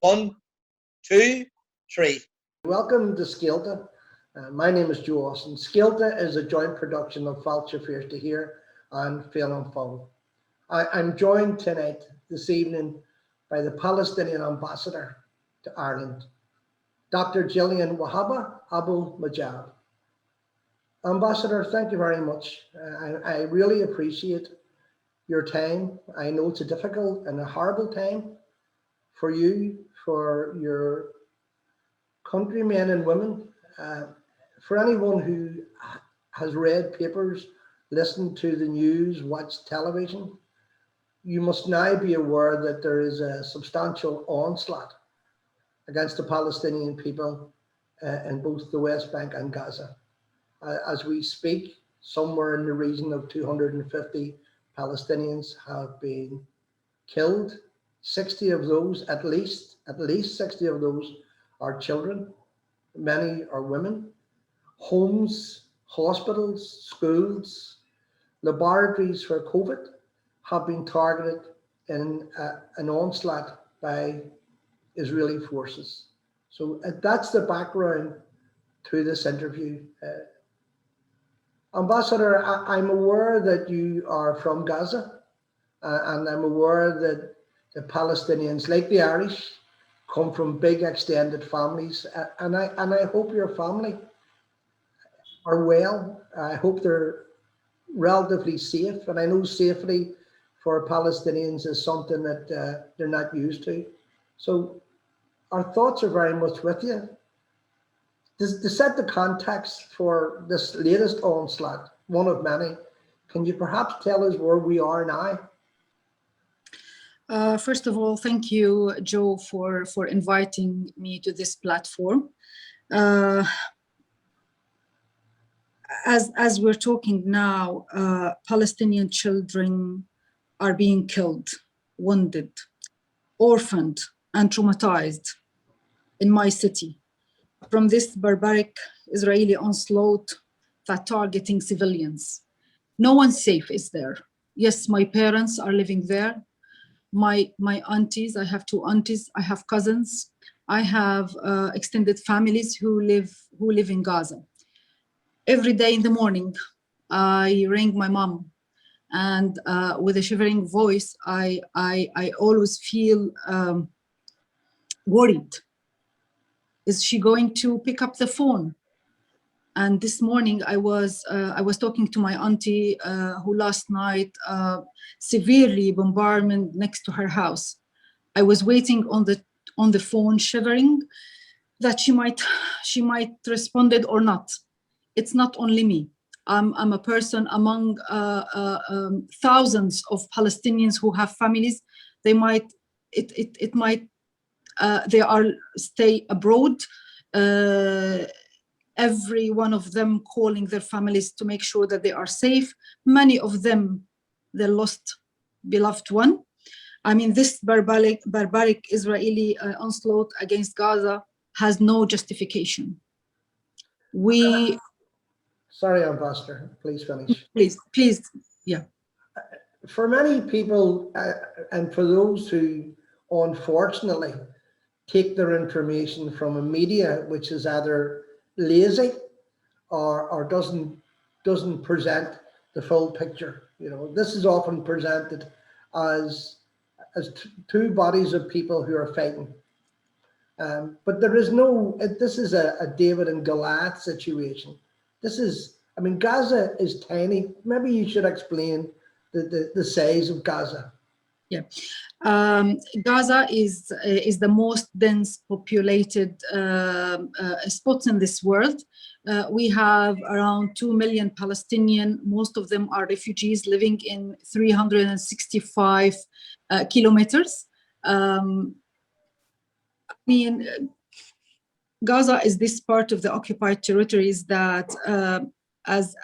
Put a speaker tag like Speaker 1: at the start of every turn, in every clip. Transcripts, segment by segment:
Speaker 1: 1, 2, 3.
Speaker 2: Welcome to Scéalta. My name is Joe Austin. Scéalta is a joint production of Fáilte Fíorta Here and Féileann Fáil. I'm joined tonight, this evening, by the Palestinian ambassador to Ireland, Dr Jilan Wahba Abdalmajid. Ambassador, thank you very much. I really appreciate your time. I know it's a difficult and a horrible time for you, for your countrymen and women, for anyone who has read papers, listened to the news, watched television. You must now be aware that there is a substantial onslaught against the Palestinian people in both the West Bank and Gaza. As we speak, somewhere in the region of 250 Palestinians have been killed. 60 of those, at least 60 of those are children. Many are women. Homes, hospitals, schools, laboratories for COVID have been targeted in an onslaught by Israeli forces. So that's the background to this interview. Ambassador, I'm aware that you are from Gaza, and I'm aware that the Palestinians, like the Irish, come from big extended families, and I hope your family are well. I hope they're relatively safe, and I know safety for Palestinians is something that they're not used to. So our thoughts are very much with you. To set the context for this latest onslaught, one of many, can you perhaps tell us where we are now?
Speaker 3: First of all, thank you, Joe, for inviting me to this platform. As we're talking now, Palestinian children are being killed, wounded, orphaned, and traumatized in my city from this barbaric Israeli onslaught that targeting civilians. No one safe is there. Yes, my parents are living there. My aunties, I have 2 aunties, I have cousins, I have extended families who live in Gaza. Every day in the morning, I ring my mom, and with a shivering voice, I always feel worried. Is she going to pick up the phone? And this morning I was talking to my auntie who last night severely bombardment next to her house. I was waiting on the phone, shivering that she might responded or not. It's not only me. I'm a person among thousands of Palestinians who have families. They are stay abroad. Every one of them calling their families to make sure that they are safe. Many of them, they lost beloved one. I mean, this barbaric Israeli onslaught against Gaza has no justification.
Speaker 2: Sorry, Ambassador, please finish.
Speaker 3: Please, yeah.
Speaker 2: For many people, and for those who unfortunately take their information from a media which is either lazy or doesn't present the full picture. You know, this is often presented as 2 bodies of people who are fighting. But there is no, this is a David and Goliath situation. This is, I mean, Gaza is tiny. Maybe you should explain the size of Gaza.
Speaker 3: Yeah, Gaza is the most dense populated spot in this world. We have around 2 million Palestinians. Most of them are refugees living in 365 kilometers. I mean, Gaza is this part of the occupied territories that as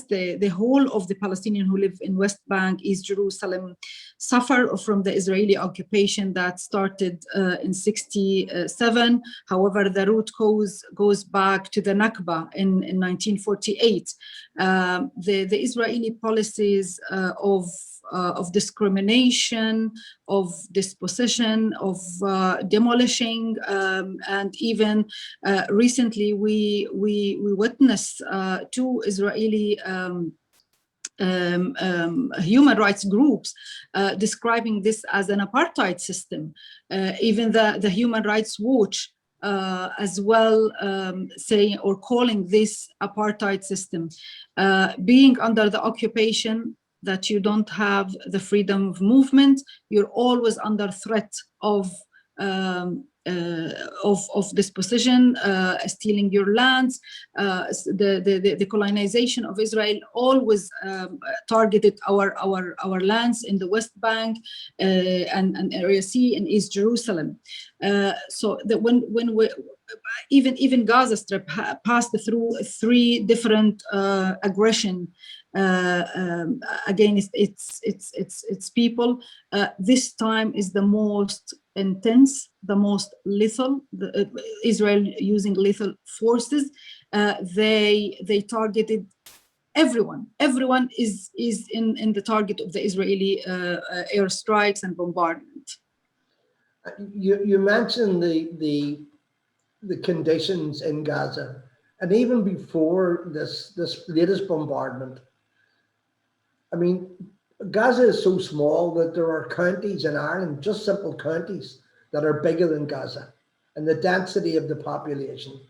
Speaker 3: the whole of the Palestinians who live in West Bank, East Jerusalem, suffer from the Israeli occupation that started in 67. However, the root cause goes back to the Nakba in 1948. The Israeli policies of discrimination, of dispossession, of demolishing, and even recently we witnessed two Israeli human rights groups describing this as an apartheid system. Even the Human Rights Watch as well saying or calling this apartheid system. Being under the occupation, that you don't have the freedom of movement, you're always under threat of dispossession, stealing your lands. The colonization of Israel always targeted our lands in the West Bank and Area C and East Jerusalem. So that when we even Gaza Strip passed through 3 different aggression against its people. This time is the most intense, the most lethal. Israel using lethal forces. They targeted everyone. Everyone is in the target of the Israeli airstrikes and bombardment.
Speaker 2: You mentioned the conditions in Gaza, and even before this latest bombardment. I mean, Gaza is so small that there are counties in Ireland, just simple counties, that are bigger than Gaza, and the density of the population.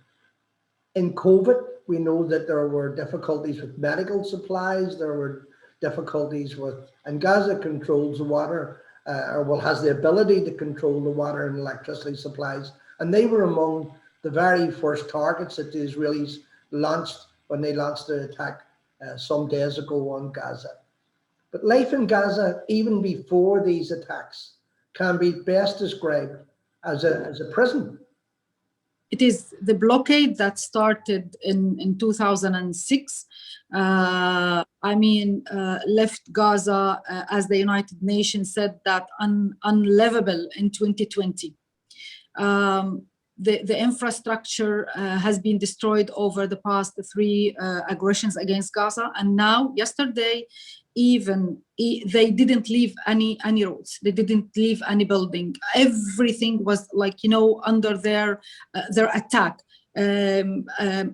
Speaker 2: In COVID, we know that there were difficulties with medical supplies, there were difficulties with, and Gaza controls the water, has the ability to control the water and electricity supplies, and they were among the very first targets that the Israelis launched when they launched their attack some days ago on Gaza. But life in Gaza, even before these attacks, can be best described as a prison.
Speaker 3: It is the blockade that started in 2006. Left Gaza, as the United Nations said, that unlivable in 2020. The infrastructure has been destroyed over the past 3 aggressions against Gaza, and now yesterday, even they didn't leave any roads. They didn't leave any building. Everything was under their attack.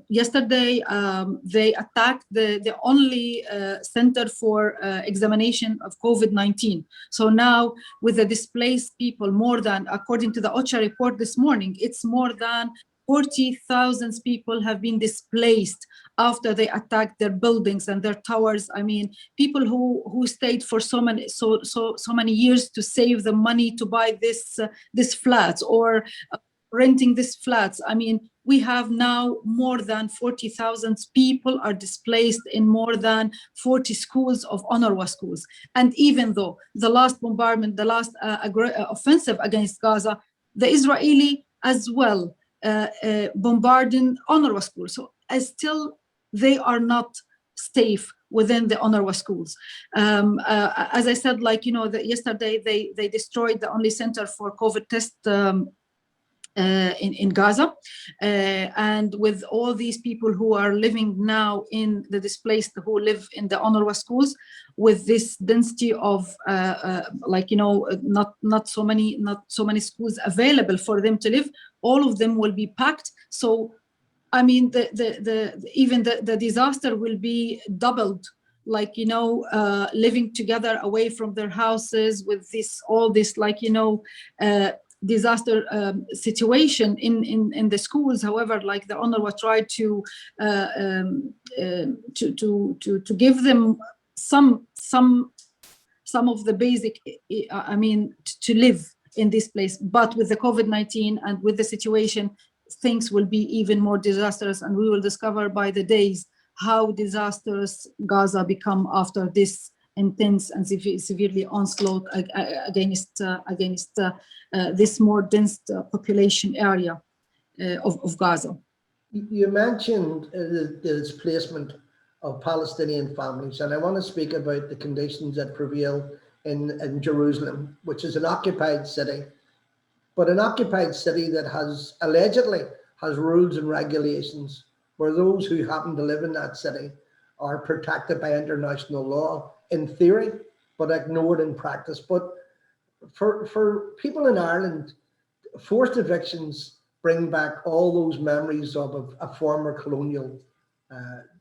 Speaker 3: Yesterday, they attacked the only center for examination of COVID-19. So now, with the displaced people, more than, according to the OCHA report this morning, it's more than 40,000 people have been displaced after they attacked their buildings and their towers. I mean, people who stayed for so many years to save the money to buy this flats or renting these flats. I mean, we have now more than 40,000 people are displaced in more than 40 schools of UNRWA schools. And even though the last bombardment, the last offensive against Gaza, the Israeli as well bombarding UNRWA schools. So still, they are not safe within the UNRWA schools. As I said, yesterday they destroyed the only center for COVID test in Gaza, and with all these people who are living now in the displaced, who live in the UNRWA schools, with this density of not so many schools available for them to live, all of them will be packed. So I mean, even the disaster will be doubled, living together away from their houses with all this disaster situation in the schools. However, the UNRWA tried to give them some of the basic, to live in this place. But with the COVID-19 and with the situation, things will be even more disastrous, and we will discover by the days how disastrous Gaza become after this intense and severely onslaught against this more dense population area of Gaza.
Speaker 2: You mentioned the displacement of Palestinian families. And I want to speak about the conditions that prevail in Jerusalem, which is an occupied city, but an occupied city that has allegedly has rules and regulations where those who happen to live in that city are protected by international law in theory, but ignored in practice. But for people in Ireland, forced evictions bring back all those memories of a former colonial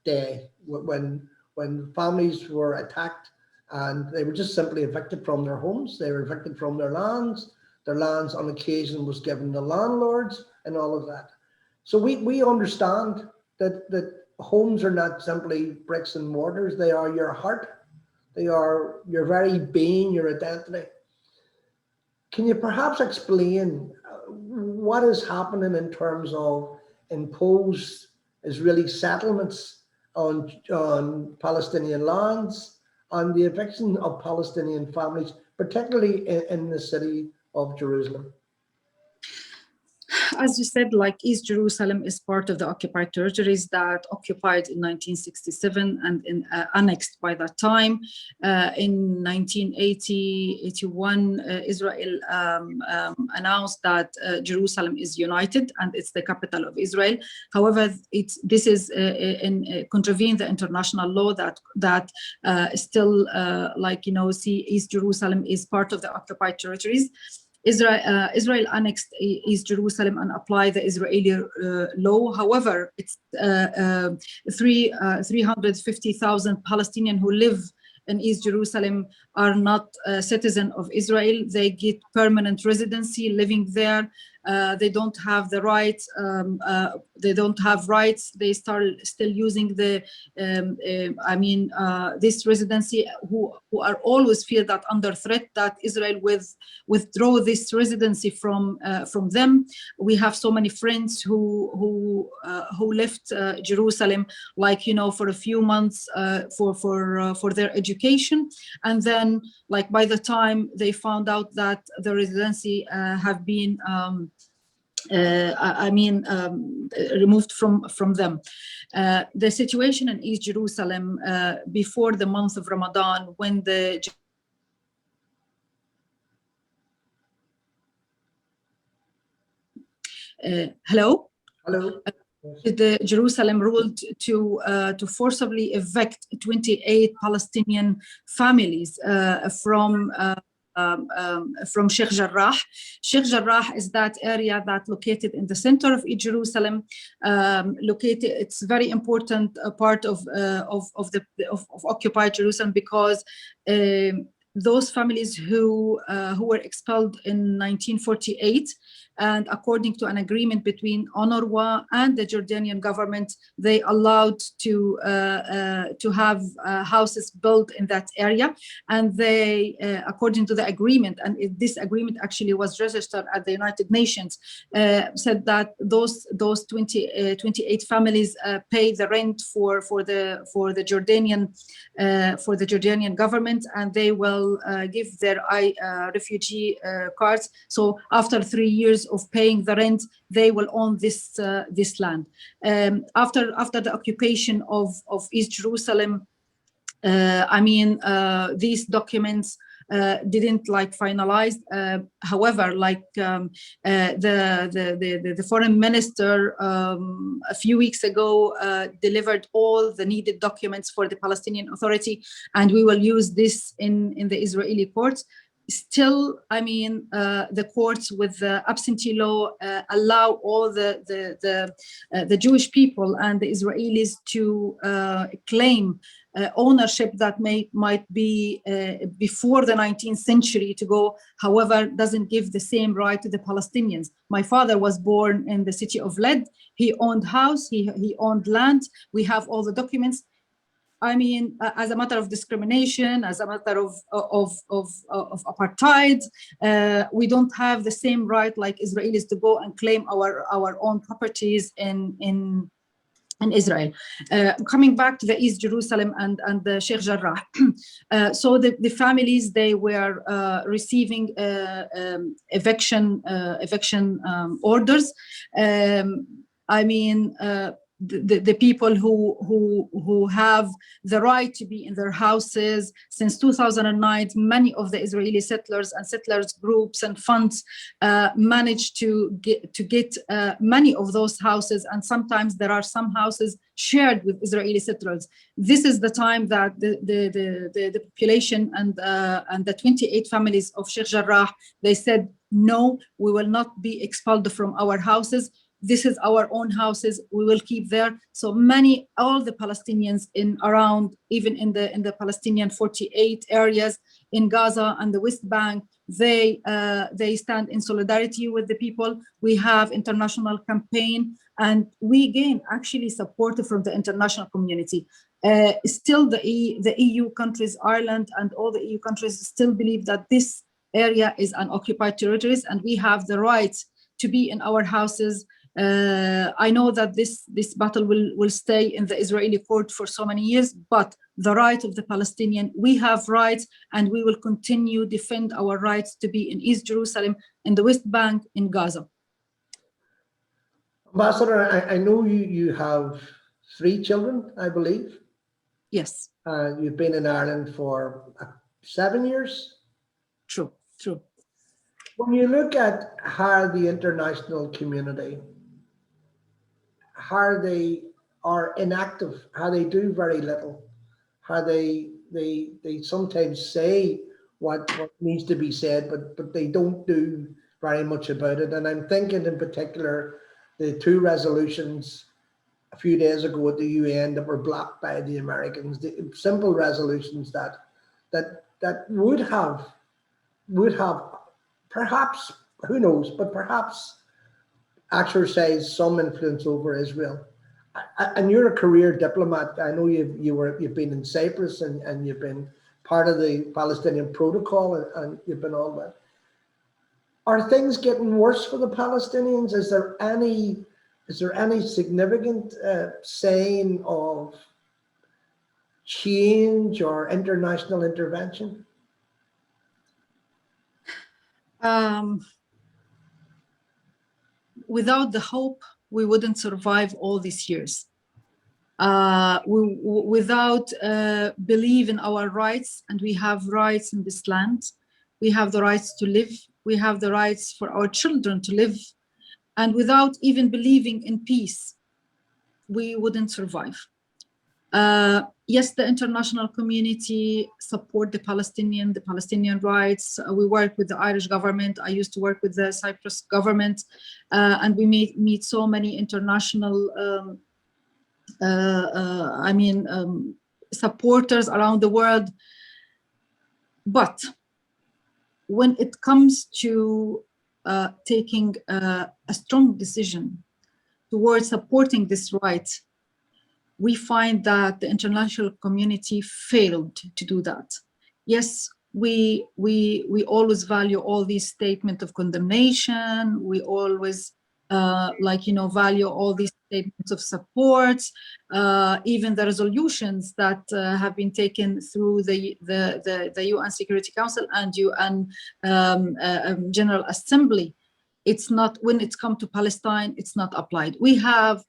Speaker 2: day when families were attacked and they were just simply evicted from their homes. They were evicted from their lands. Their lands on occasion was given to landlords and all of that. So we understand that homes are not simply bricks and mortars. They are your heart. They are your very being, your identity. Can you perhaps explain what is happening in terms of imposed Israeli settlements on Palestinian lands, on the eviction of Palestinian families, particularly in the city of Jerusalem?
Speaker 3: As you said, like East Jerusalem is part of the occupied territories that occupied in 1967 and annexed by that time. In 1980-81, Israel announced that Jerusalem is united and it's the capital of Israel. However, this is contravene the international law that still, see East Jerusalem is part of the occupied territories. Israel annexed East Jerusalem and applied the Israeli law. However, it's 350,000 Palestinians who live in East Jerusalem are not citizens of Israel. They get permanent residency living there. They don't have the rights. They don't have rights. They still using the, this residency. Who are always feel that under threat that Israel withdraw this residency from them. We have so many friends who left Jerusalem, for a few months for their education, and then by the time they found out that the residency have been removed from them. The situation in East Jerusalem before the month of Ramadan, when the hello? The Jerusalem ruled to forcibly evict 28 Palestinian families from Sheikh Jarrah. Sheikh Jarrah is that area that located in the center of East Jerusalem. It's very important part of occupied Jerusalem because those families who were expelled in 1948, and according to an agreement between UNRWA and the Jordanian government, they allowed to have houses built in that area. And they, according to the agreement, and this agreement actually was registered at the United Nations, said that those 28 families pay the rent for the Jordanian government, and they will give their refugee cards. So after 3 years of paying the rent, they will own this land. After the occupation of East Jerusalem, these documents didn't finalized. However, the foreign minister a few weeks ago delivered all the needed documents for the Palestinian Authority, and we will use this in the Israeli courts. Still, the courts with the absentee law allow all the Jewish people and the Israelis to claim ownership that might be before the 19th century to go. However, doesn't give the same right to the Palestinians. My father was born in the city of Led. He owned house. He owned land. We have all the documents. As a matter of discrimination, as a matter of apartheid, we don't have the same right like Israelis to go and claim our own properties in Israel. Coming back to the East Jerusalem and the Sheikh Jarrah, so the families, they were receiving eviction orders. the people who have the right to be in their houses. Since 2009, many of the Israeli settlers and settlers groups and funds managed to get many of those houses, and sometimes there are some houses shared with Israeli settlers. This is the time that the population and the 28 families of Sheikh Jarrah, they said, no, we will not be expelled from our houses. This is our own houses. We will keep there. So all the Palestinians in around, even in the Palestinian 48 areas in Gaza and the West Bank, they stand in solidarity with the people. We have international campaign, and we gain actually support from the international community. Still, the EU countries, Ireland and all the EU countries, still believe that this area is unoccupied territories, and we have the right to be in our houses. I know that this battle will stay in the Israeli court for so many years, but the right of the Palestinian, we have rights, and we will continue defend our rights to be in East Jerusalem, in the West Bank, in Gaza.
Speaker 2: Ambassador, I know you have 3 children, I believe.
Speaker 3: Yes.
Speaker 2: You've been in Ireland for 7 years?
Speaker 3: True.
Speaker 2: When you look at how the international community, how they are inactive, how they do very little, how they sometimes say what needs to be said, but they don't do very much about it. And I'm thinking in particular the 2 resolutions a few days ago at the UN that were blocked by the Americans, the simple resolutions that would have perhaps, who knows, but perhaps exercise some influence over Israel. And you're a career diplomat. I know you've been in Cyprus and you've been part of the Palestinian protocol and you've been all that. Are things getting worse for the Palestinians? Is there any significant sign of change or international intervention?
Speaker 3: Without the hope, we wouldn't survive all these years. Without belief in our rights, and we have rights in this land, we have the rights to live, we have the rights for our children to live, and without even believing in peace, we wouldn't survive. Yes, the international community support the Palestinian rights. We work with the Irish government. I used to work with the Cyprus government, and we meet so many international supporters around the world. But when it comes to taking a strong decision towards supporting this right, we find that the international community failed to do that. Yes, we always value all these statements of condemnation. We always value all these statements of support, even the resolutions that have been taken through the UN Security Council and UN General Assembly. It's not, when it's come to Palestine, it's not applied. We have,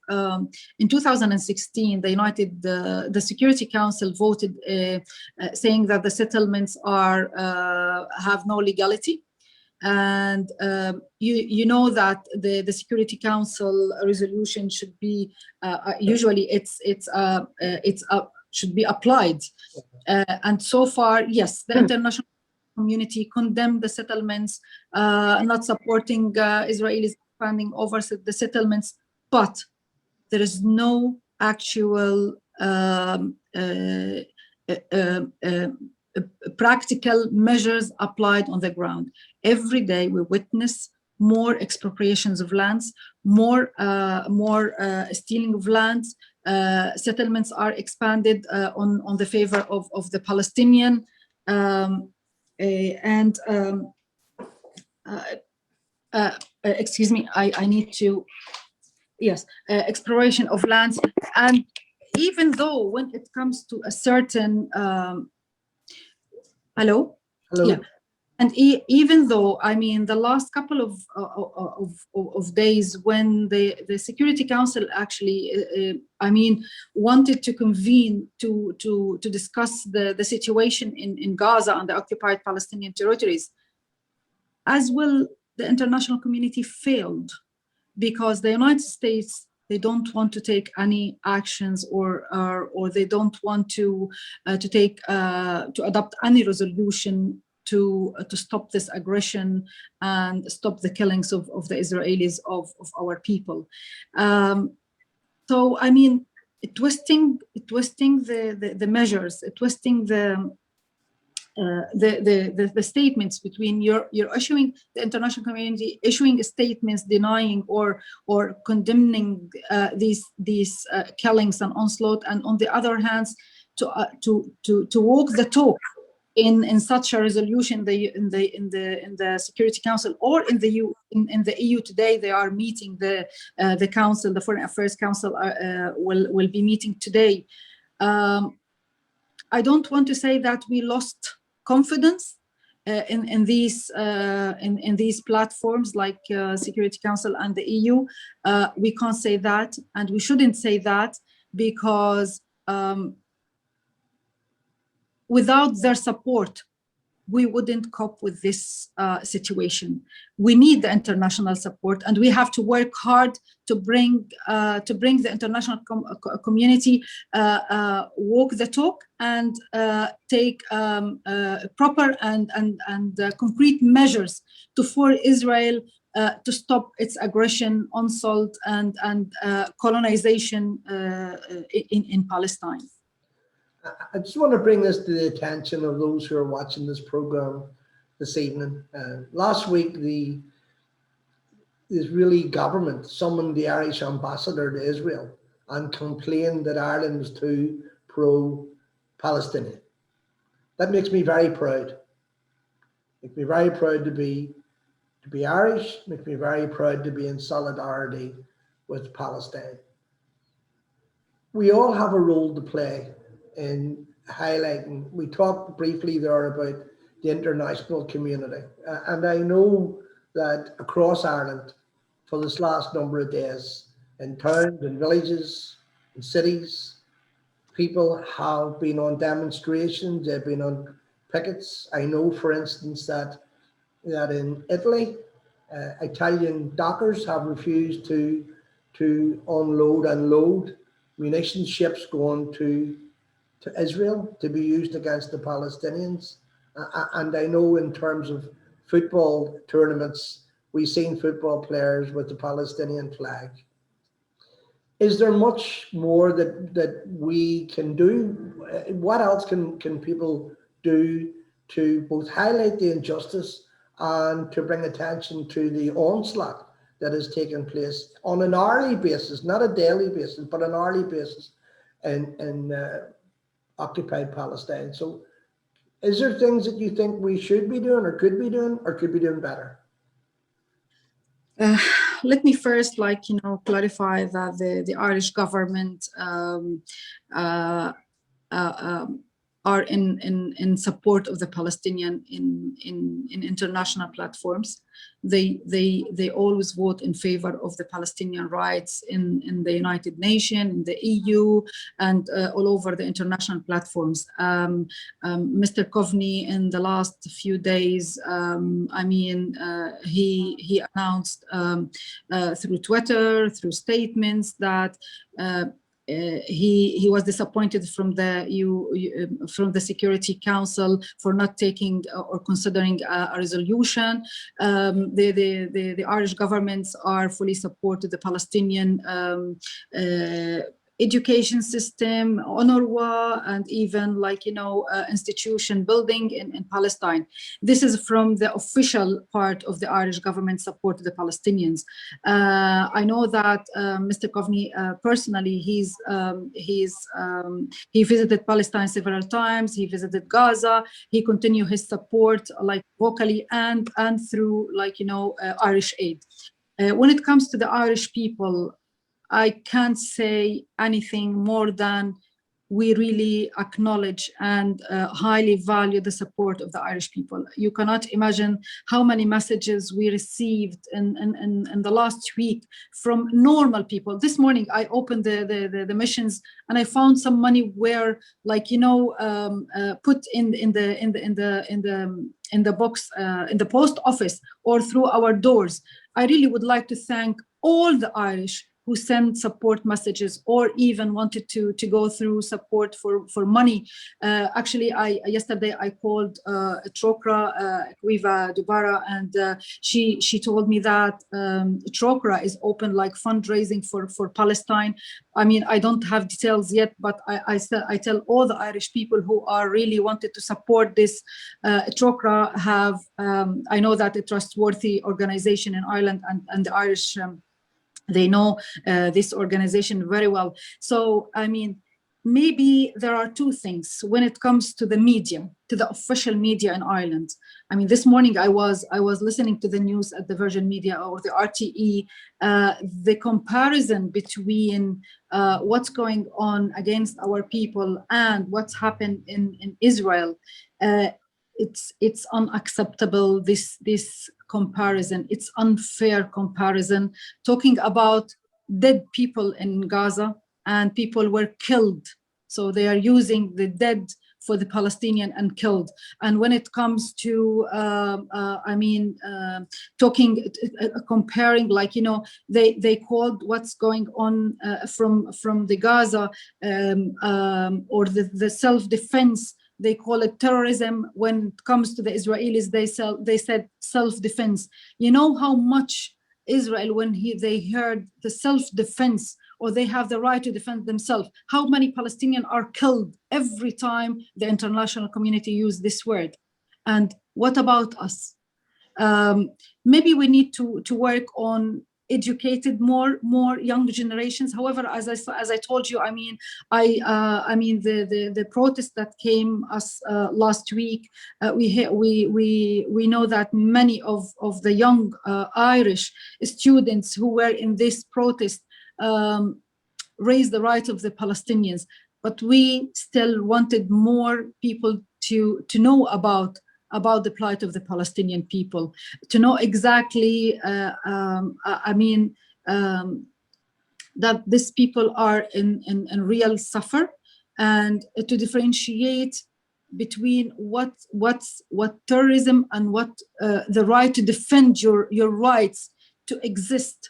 Speaker 3: in 2016, the Security Council voted saying that the settlements have no legality. And you know that the Security Council resolution should be, usually should be applied. And so far, yes, the international community condemned the settlements, not supporting Israelis expanding over the settlements, but there is no actual practical measures applied on the ground. Every day we witness more expropriations of lands, more stealing of lands. Settlements are expanded on the favor of the Palestinian. Excuse me, I need to, yes, exploration of lands. And even though when it comes to a certain, hello?
Speaker 2: Hello.
Speaker 3: Yeah. And even though, I mean, the last couple of days when the Security Council actually, I mean, wanted to convene to discuss the situation in Gaza and the occupied Palestinian territories, as well, the international community failed, because the United States, they don't want to take any actions, or they don't want to adopt any resolution to stop this aggression and stop the killings of the Israelis of our people. So I mean, twisting the measures, twisting the statements between you're issuing, the international community issuing statements denying or condemning these killings and onslaught, and on the other hand to walk the talk in such a resolution in the Security Council, or in the EU today. They are meeting, the council, the Foreign Affairs Council will be meeting today. I don't want to say that we lost confidence in these platforms like Security Council and the EU. We can't say that, and we shouldn't say that, because without their support, we wouldn't cope with this situation. We need the international support, and we have to work hard to bring the international community walk the talk and take proper and concrete measures to force Israel to stop its aggression, onslaught, and colonization in Palestine.
Speaker 2: I just want to bring this to the attention of those who are watching this program this evening. Last week, the Israeli government summoned the Irish ambassador to Israel and complained that Ireland was too pro-Palestinian. That makes me very proud. Makes me very proud to be Irish. Makes me very proud to be in solidarity with Palestine. We all have a role to play in highlighting. We talked briefly there about the international community, and I know that across Ireland for this last number of days, in towns and villages and cities, people have been on demonstrations, they've been on pickets. I know, for instance, that in Italy, Italian dockers have refused to unload and load munitions ships going to Israel to be used against the Palestinians. And I know in terms of football tournaments, we've seen football players with the Palestinian flag. Is there much more that we can do? What else can people do to both highlight the injustice and to bring attention to the onslaught that is taking place on an hourly basis, not a daily basis, but an hourly basis in occupied Palestine? So is there things that you think we should be doing or could be doing better?
Speaker 3: Let me first, clarify that the Irish government are in support of the Palestinian in international platforms. They always vote in favor of the Palestinian rights in the United Nations, in the EU, and all over the international platforms. Mr. Coveney, in the last few days, he announced through Twitter, through statements, that he was disappointed from the Security Council for not taking or considering a resolution. The Irish governments are fully supported the Palestinian education system, UNRWA, and even institution building in Palestine. This is from the official part of the Irish government support to the Palestinians. I know that Mr. Coveney personally, he visited Palestine several times. He visited Gaza. He continued his support vocally and through Irish aid. When it comes to the Irish people, I can't say anything more than we really acknowledge and highly value the support of the Irish people. You cannot imagine how many messages we received in the last week from normal people. This morning I opened the missions and I found some money where, like, you know, put in the box in the post office or through our doors. I really would like to thank all the Irish who sent support messages or even wanted to go through support for money. Actually, yesterday I called Trokra, Wiva Dubara, and she told me that Trokra is open like fundraising for Palestine. I mean, I don't have details yet, but I tell all the Irish people who are really wanted to support this. Trokra have, I know that a trustworthy organization in Ireland, and the Irish, they know this organization very well. So, I mean, maybe there are two things when it comes to the media, to the official media in Ireland. I mean, this morning I was listening to the news at the Virgin Media or the RTE, the comparison between what's going on against our people and what's happened in Israel. It's unacceptable, this comparison. It's unfair comparison, talking about dead people in Gaza, and people were killed, so they are using the dead for the Palestinian and killed. And when it comes to comparing, like, you know, they called what's going on from the Gaza or the self-defense, they call it terrorism. When it comes to the Israelis, they said self-defense. You know how much Israel, when they heard the self-defense, or they have the right to defend themselves, how many Palestinians are killed every time the international community use this word? And what about us? Maybe we need to work on educated more young generations. However, as I told you, I mean the protest that came us last week, we know that many of the young Irish students who were in this protest raised the rights of the Palestinians, but we still wanted more people to know about the plight of the Palestinian people, to know exactly, that these people are in real suffer, and to differentiate between what terrorism and what the right to defend your rights to exist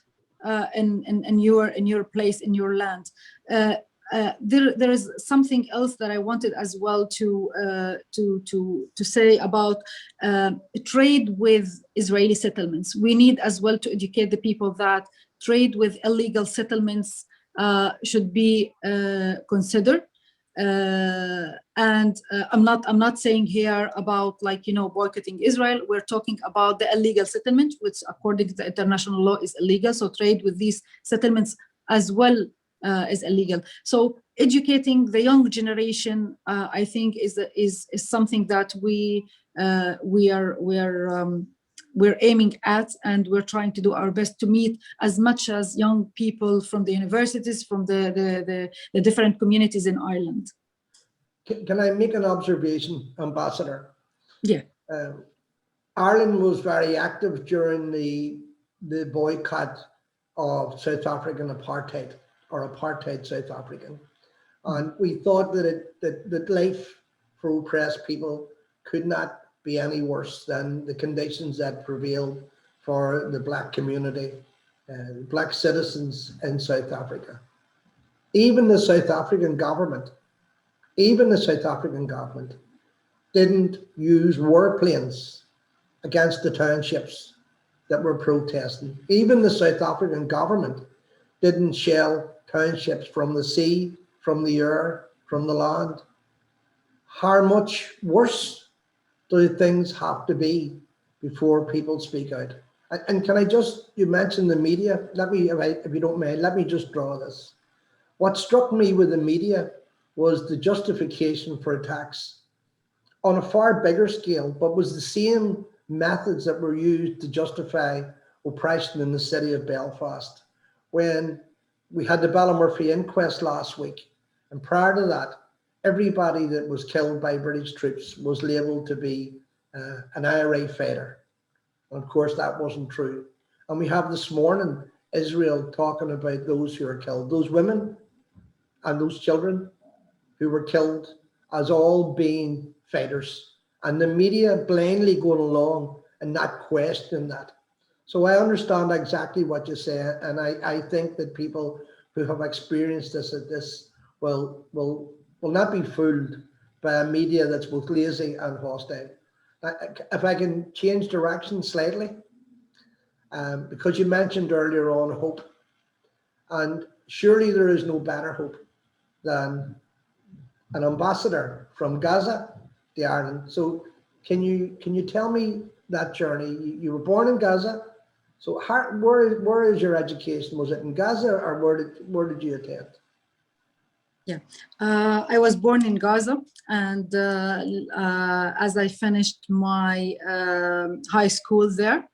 Speaker 3: in your place, in your land. There is something else that I wanted as well to say about trade with Israeli settlements. We need as well to educate the people that trade with illegal settlements should be considered. I'm not saying here about, like, you know, boycotting Israel. We're talking about the illegal settlement, which according to the international law is illegal. So trade with these settlements as well is illegal. So educating the young generation, I think, is something that we're aiming at, and we're trying to do our best to meet as much as young people from the universities, from the different communities in Ireland.
Speaker 2: Can I make an observation, Ambassador?
Speaker 3: Yeah.
Speaker 2: Ireland was very active during the boycott of South African apartheid, or apartheid South African. And we thought that life for oppressed people could not be any worse than the conditions that prevailed for the Black community, Black citizens in South Africa. Even the South African government didn't use warplanes against the townships that were protesting. Even the South African government didn't shell townships from the sea, from the air, from the land. How much worse do things have to be before people speak out? And can I just, you mentioned the media, if you don't mind, let me just draw this. What struck me with the media was the justification for attacks on a far bigger scale, but was the same methods that were used to justify oppression in the city of Belfast. When we had the Ballymurphy inquest last week, and prior to that, everybody that was killed by British troops was labelled to be an IRA fighter. And of course, that wasn't true. And we have this morning Israel talking about those who are killed, those women and those children who were killed as all being fighters, and the media blindly going along and not questioning that. So I understand exactly what you say, and I think that people who have experienced this will not be fooled by a media that's both lazy and hostile. If I can change direction slightly, because you mentioned earlier on hope, and surely there is no better hope than an ambassador from Gaza to Ireland. So can you tell me that journey? You were born in Gaza, so where is your education? Was it in Gaza, or where did you attend?
Speaker 3: Yeah, I was born in Gaza, and as I finished my high school there,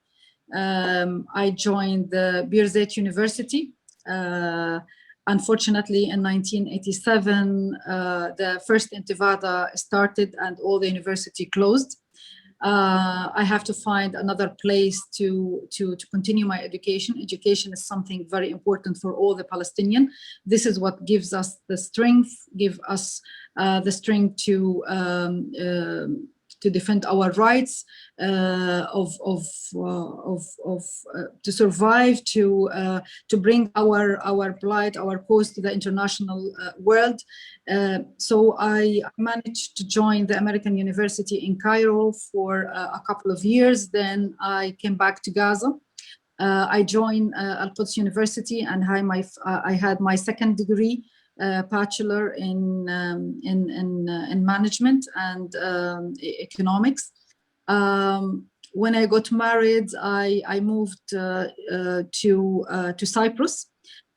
Speaker 3: I joined the Birzeit University. Unfortunately, in 1987, the first Intifada started and all the university closed. I have to find another place to continue my education. Education is something very important for all the Palestinian. This is what gives us the strength, to defend our rights, to survive, to bring our plight, our cause to the international world. So I managed to join the American University in Cairo for a couple of years. Then I came back to Gaza. I joined Al-Quds University, and I had my second degree, bachelor in management and economics. When I got married, I moved to Cyprus.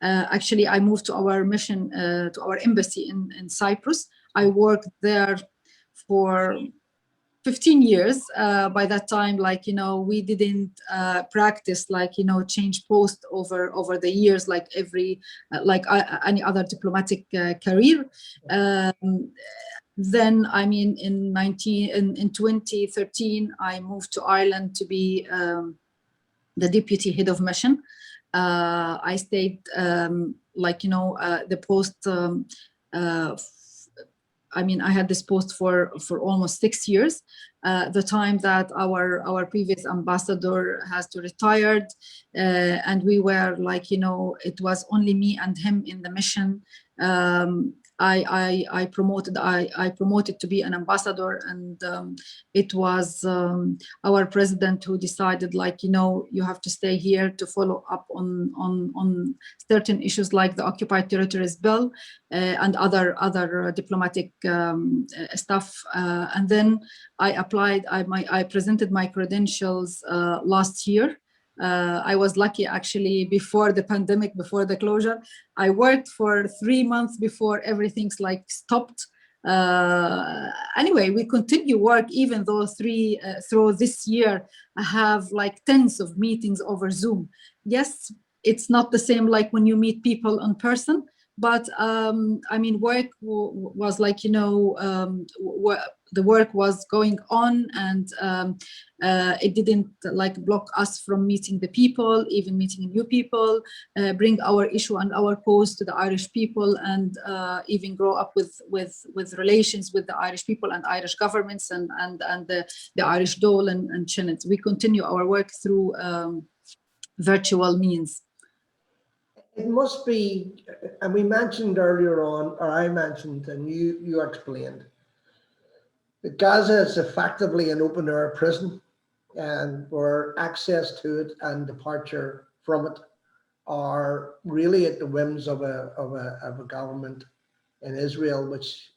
Speaker 3: Actually, I moved to our mission, to our embassy in Cyprus. I worked there for 15 years. By that time, we didn't practice, change post over the years, like any other diplomatic career. Then, in 2013, I moved to Ireland to be the deputy head of mission. I stayed, the post. I had this post for almost 6 years. The time that our previous ambassador has to retired, and we were it was only me and him in the mission. I promoted to be an ambassador, and it was our president who decided, you have to stay here to follow up on certain issues like the Occupied Territories Bill and other diplomatic stuff. And then I applied. I presented my credentials last year. I was lucky, actually, before the pandemic, before the closure. I worked for 3 months before everything's stopped. Anyway, we continue work, even though through this year I have tens of meetings over Zoom. Yes, it's not the same like when you meet people in person, but work was the work was going on, and it didn't block us from meeting the people, even meeting new people, bring our issue and our cause to the Irish people, and even grow up with relations with the Irish people and Irish governments and the Irish Dole and Shinnet. We continue our work through virtual means.
Speaker 2: It must be, and we mentioned earlier on, or I mentioned, and you explained, that Gaza is effectively an open air prison, and where access to it and departure from it are really at the whims of a government in Israel, which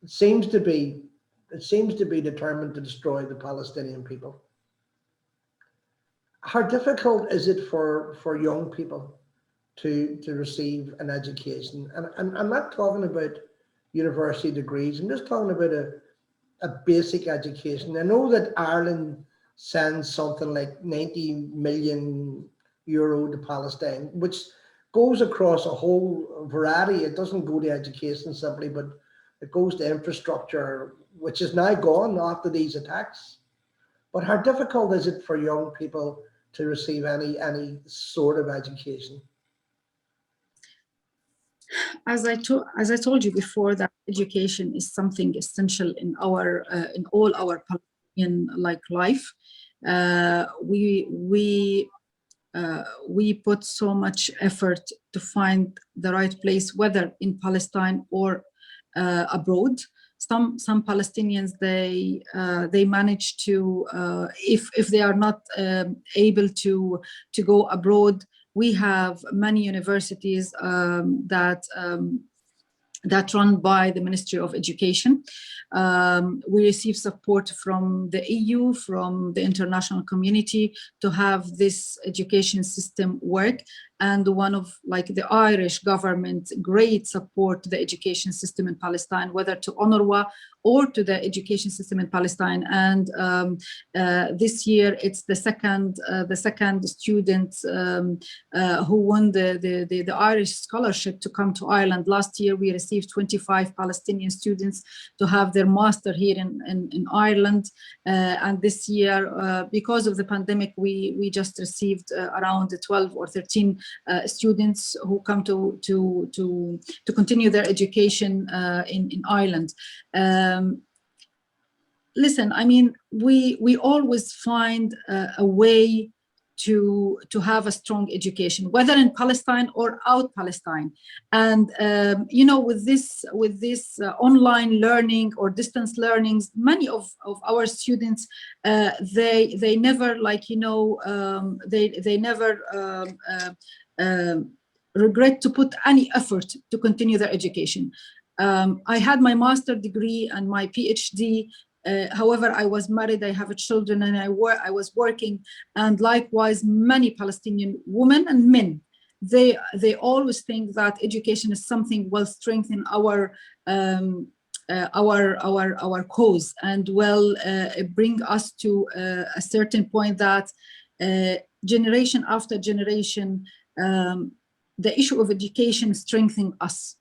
Speaker 2: seems to be determined to destroy the Palestinian people. How difficult is it for young people to receive an education? And I'm not talking about university degrees. I'm just talking about a basic education. I know that Ireland sends something like 90 million euro to Palestine, which goes across a whole variety. It doesn't go to education simply, but it goes to infrastructure, which is now gone after these attacks. But how difficult is it for young people to receive any sort of education?
Speaker 3: As I told you before, that education is something essential in all our Palestinian life. We put so much effort to find the right place, whether in Palestine or abroad. Some Palestinians, they manage to, if they are not able to go abroad, we have many universities that run by the Ministry of Education. We receive support from the EU, from the international community to have this education system work. And one of the Irish government great support to the education system in Palestine, whether to UNRWA or to the education system in Palestine. And this year it's the second student who won the Irish scholarship to come to Ireland. Last year we received 25 Palestinian students to have their master here in Ireland. And this year, because of the pandemic, we just received around 12 or 13 students who come to continue their education in Ireland. Listen, I mean, we always find a way to have a strong education, whether in Palestine or out Palestine. And you know, with this online learning or distance learnings, many of our students they never they never regret to put any effort to continue their education. I had my master's degree and my PhD. However, I was married, I have children, and I was working. And likewise, many Palestinian women and men, they always think that education is something will strengthen our cause and will bring us to a certain point that generation after generation, the issue of education strengthens us.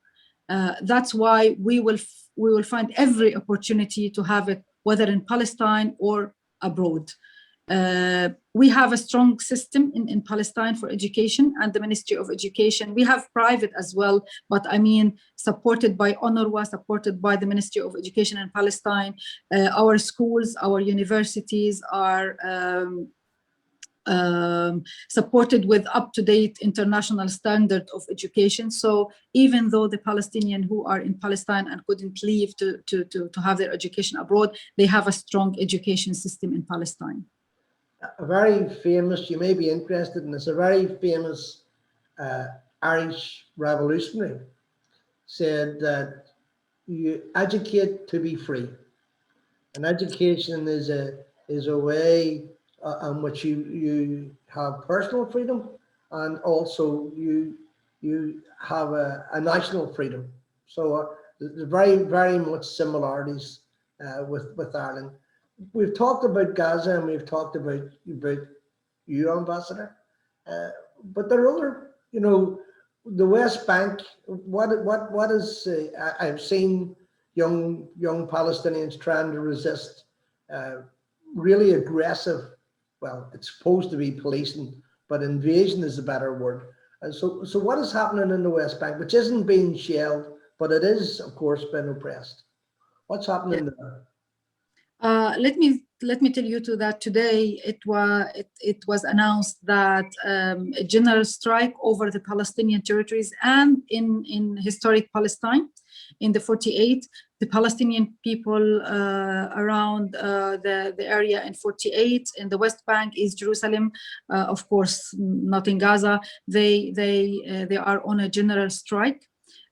Speaker 3: That's why we will find every opportunity to have it, whether in Palestine or abroad. We have a strong system in Palestine for education, and the Ministry of Education. We have private as well, but I mean, supported by UNRWA, supported by the Ministry of Education in Palestine. Our schools, our universities are supported with up-to-date international standard of education. So even though the Palestinians who are in Palestine and couldn't leave to have their education abroad, they have a strong education system in Palestine.
Speaker 2: A very famous, you may be interested in this, a very famous Irish revolutionary said that you educate to be free. And education is a way in which you have personal freedom, and also you have a national freedom. So there's very much similarities with Ireland. We've talked about Gaza and we've talked about you, Ambassador, but there are other, you know, the West Bank. What is? I've seen young Palestinians trying to resist really aggressive. Well, it's supposed to be policing, but invasion is a better word. And so what is happening in the West Bank, which isn't being shelled, but it is, of course, been oppressed? What's happening there?
Speaker 3: Let me tell you that today it was announced that a general strike over the Palestinian territories and in historic Palestine, in the 48, the Palestinian people around the area in 48, in the West Bank, East Jerusalem, of course, not in Gaza. They are on a general strike.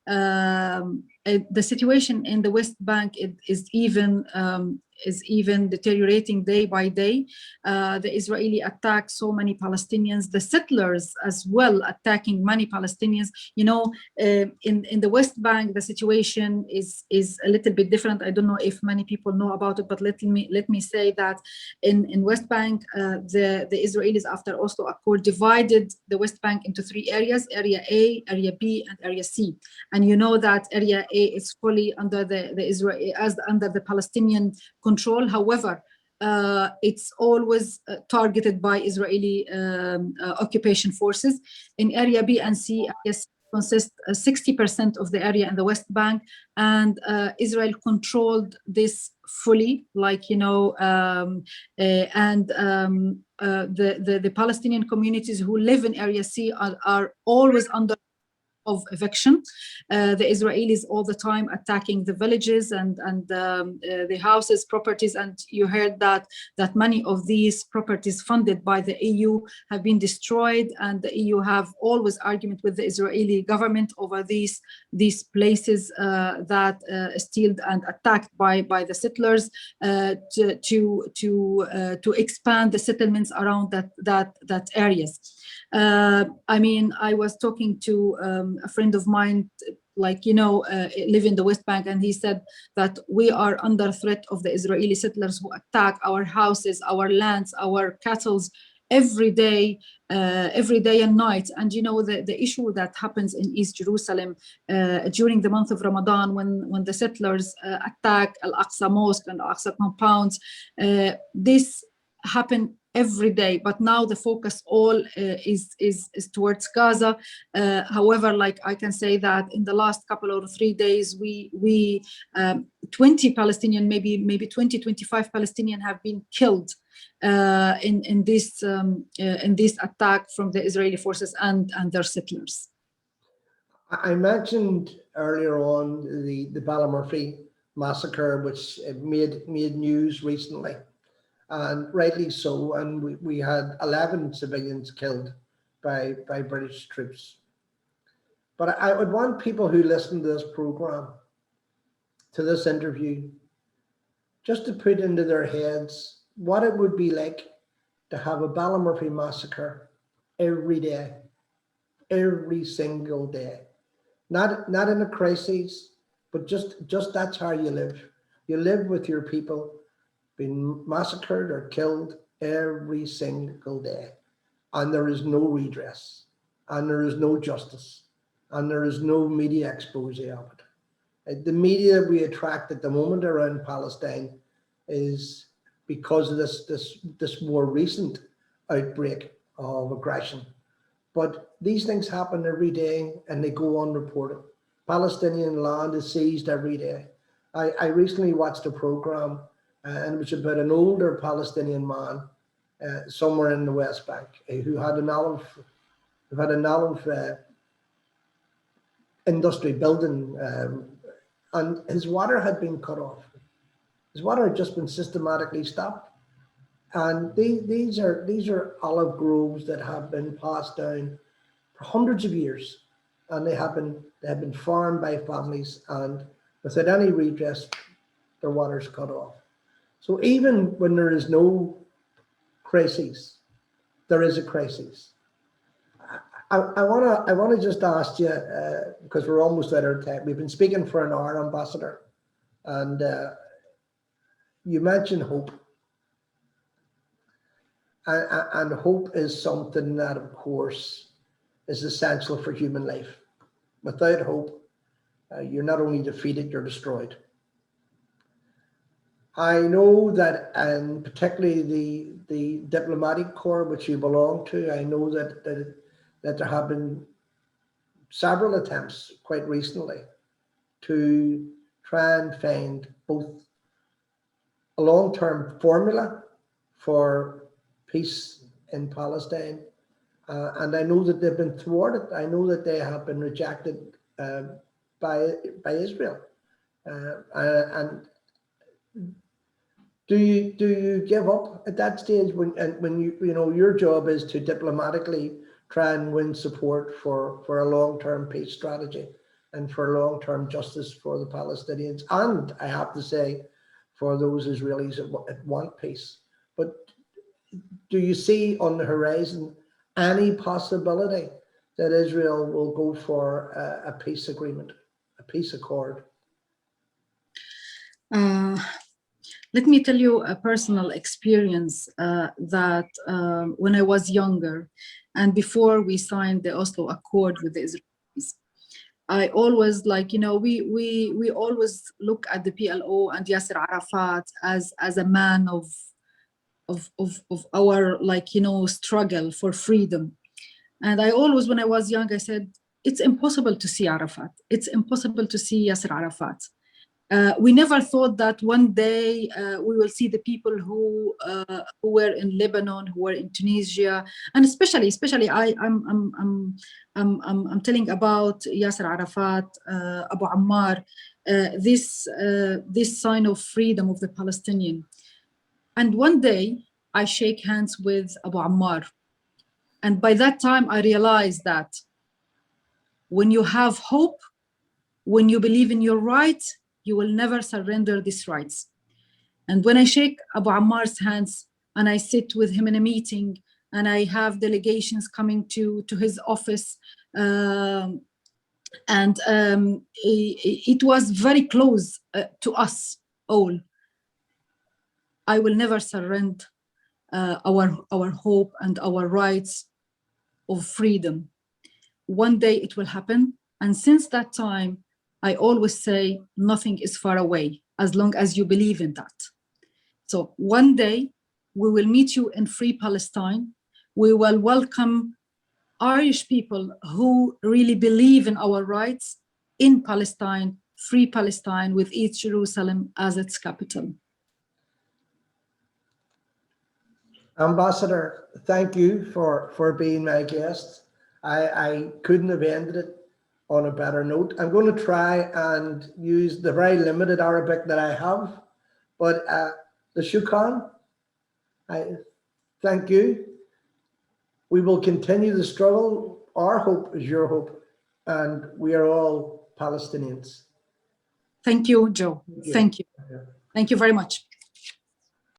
Speaker 3: The situation in the West Bank is even is even deteriorating day by day. The Israeli attack so many Palestinians, the settlers as well attacking many Palestinians. You know, in the West Bank, the situation is a little bit different. I don't know if many people know about it, but let me say that in West Bank, the Israelis after Oslo Accord divided the West Bank into three areas: Area A, Area B, and Area C. And you know that Area A is fully under under the Palestinian control. However, it's always targeted by Israeli occupation forces. In Area B and C, Area C consists 60% of the area in the West Bank, and Israel controlled this fully, like, you know, the Palestinian communities who live in Area C are always under of eviction. The Israelis all the time attacking the villages and the houses, properties, and you heard that many of these properties funded by the EU have been destroyed, and the EU have always argument with the Israeli government over these places that stealed and attacked by the settlers to expand the settlements around that areas. I mean, I was talking to a friend of mine, like, you know, live in the West Bank, and he said that we are under threat of the Israeli settlers who attack our houses, our lands, our cattle every day and night. And you know, the issue that happens in East Jerusalem during the month of Ramadan, when the settlers attack Al-Aqsa Mosque and Al-Aqsa compounds, this happened every day, but now the focus all is towards Gaza. However, like I can say that in the last couple or 3 days, we 20 Palestinian, maybe 25 Palestinian have been killed in this attack from the Israeli forces and their settlers.
Speaker 2: I mentioned earlier on the Ballymurphy massacre, which made news recently. And rightly so, and we had 11 civilians killed by British troops. But I would want people who listen to this program, to this interview, just to put into their heads what it would be like to have a Ballymurphy massacre every day, every single day. Not in a crisis, but just that's how you live. You live with your people being massacred or killed every single day, and there is no redress, and there is no justice, and there is no media expose of it. The media we attract at the moment around Palestine is because of this more recent outbreak of aggression. But these things happen every day and they go unreported. Palestinian land is seized every day. I recently watched a program and it was about an older Palestinian man somewhere in the West Bank who had an olive industry building, and his water had been cut off. His water had just been systematically stopped, and these are olive groves that have been passed down for hundreds of years, and they have been farmed by families, and without any redress, their water's cut off. So even when there is no crisis, there is a crisis. I want to just ask you, because we're almost out of time. We've been speaking for an hour, Ambassador, and you mentioned hope. And hope is something that, of course, is essential for human life. Without hope, you're not only defeated, you're destroyed. I know that, and particularly the diplomatic corps which you belong to, I know that there have been several attempts quite recently to try and find both a long-term formula for peace in Palestine, and I know that they've been thwarted. I know that they have been rejected by Israel, and do you give up at that stage when you know your job is to diplomatically try and win support for a long-term peace strategy and for long-term justice for the Palestinians, and I have to say for those Israelis that want peace. But do you see on the horizon any possibility that Israel will go for a peace agreement, a peace accord?
Speaker 3: Let me tell you a personal experience that when I was younger and before we signed the Oslo Accord with the Israelis, I always we always look at the PLO and Yasser Arafat as a man of our struggle for freedom. And I always, when I was young, I said, it's impossible to see Arafat. It's impossible to see Yasser Arafat. We never thought that one day we will see the people who were in Lebanon, who were in Tunisia, and especially I'm telling about Yasser Arafat, Abu Ammar, this sign of freedom of the Palestinian. And one day I shake hands with Abu Ammar, and by that time I realized that when you have hope, when you believe in your rights, you will never surrender these rights. And when I shake Abu Ammar's hands and I sit with him in a meeting and I have delegations coming to his office, it was very close to us all. I will never surrender our hope and our rights of freedom. One day it will happen. And since that time, I always say nothing is far away as long as you believe in that. So one day we will meet you in free Palestine. We will welcome Irish people who really believe in our rights in Palestine, free Palestine with East Jerusalem as its capital.
Speaker 2: Ambassador, thank you for being my guest. I couldn't have ended it on a better note. I'm going to try and use the very limited Arabic that I have, but the shukran, I thank you. We will continue the struggle. Our hope is your hope, and we are all Palestinians.
Speaker 3: Thank you, Joe. Thank you. Thank you very much.